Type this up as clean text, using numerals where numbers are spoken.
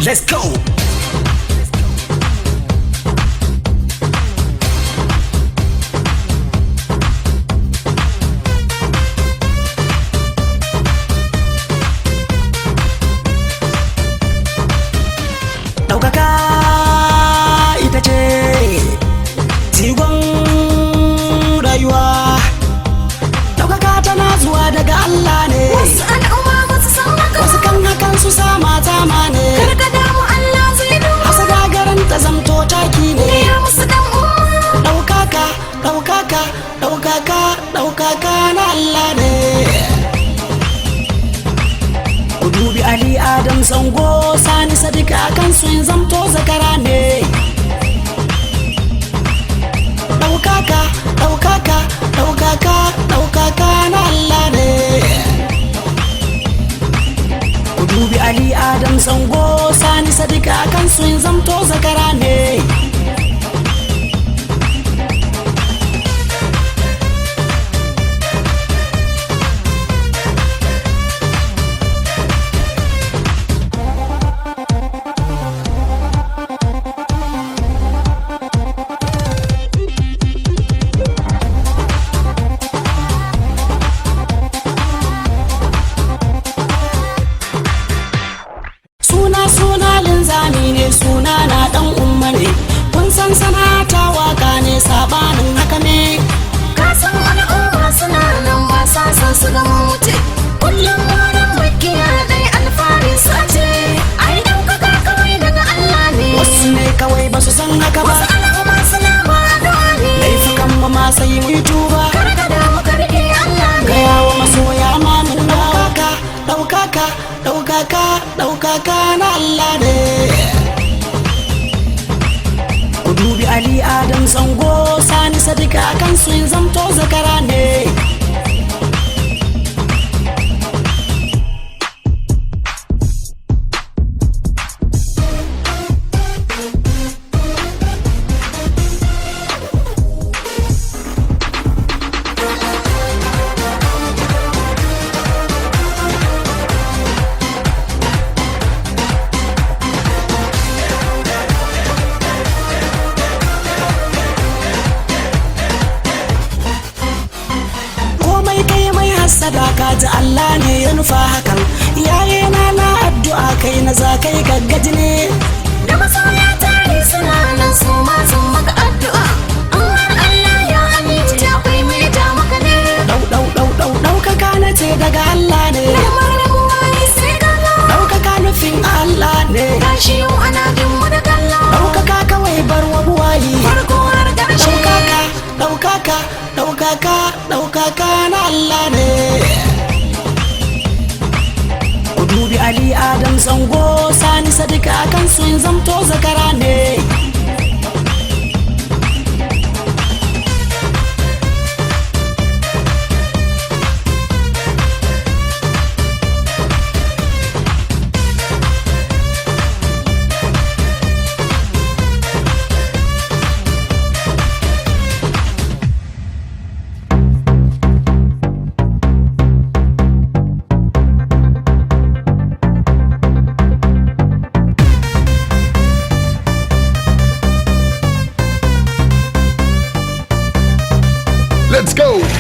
Let's go. Ɗaukaka ita ce jigon rayuwa. Ɗaukaka tana zuwa daga Allah ne. Wasu al'umma ba su san haka. Wasu kan hakan su sa mata ma ne. Karka damu Allah zai duba. Hasada garin ta zamto taki ne. Ya musu dan uwa. Ɗaukaka, ɗaukaka, ɗaukaka, ɗaukaka na Allah ne. Ku dubi Ali Adam Zango Sani Sadiq akan su in zamto zakara ne. Ɗaukaka, ɗaukaka, ɗaukaka, ɗaukaka na Allah ne. Ku dubi Ali Adam Zango Sani Sadiq akan su in zamto zakara ne. Suna linzami ne, suna na dan umma ne. Kun san sana'ata waka ne, sabanin haka ne. Ka san al'umma suna nan ba sa son su ga mun wuce. Kullum wurin makiya dai alfahari sace. Ai ɗaukaka kawai daga Allah ne. Wasu ne kawai ba su san haka ba. Wasu al'umma suna ba addu'a ne. Laifukan mu ma sai mu yi tuba. Karka damu ka riƙe Allah ne. Gaya wa masoya ma mun ɗaukaka, ɗaukaka, ɗaukaka, ɗaukaka na Allah ne. Ku dubi Ali Adam Zango Sani Sadiq akan su in zamto zakara ne. Sadaka ji Allah ne ya nufa hakan. Iyaye na addu'a kai na za kai gaggaji ne. Da masoya tare suna nan su ma sun maka addu'a. In har Allah ya amince akwai mai ja maka ne. Ɗaukaka na ce daga Allah ne. Lamarin wani sai kalla. Ɗaukaka nufin Allah ne. Gashi yau ana bin mu da kalla. Ɗaukaka kawai bar wa buwayi. Farko har ƙarshe. Ɗaukaka, ɗaukaka, ɗaukaka na Allah ne. Ku dubi Ali Adam Zango Sani Sadiq akan su in zamto zakara ne. Let's go!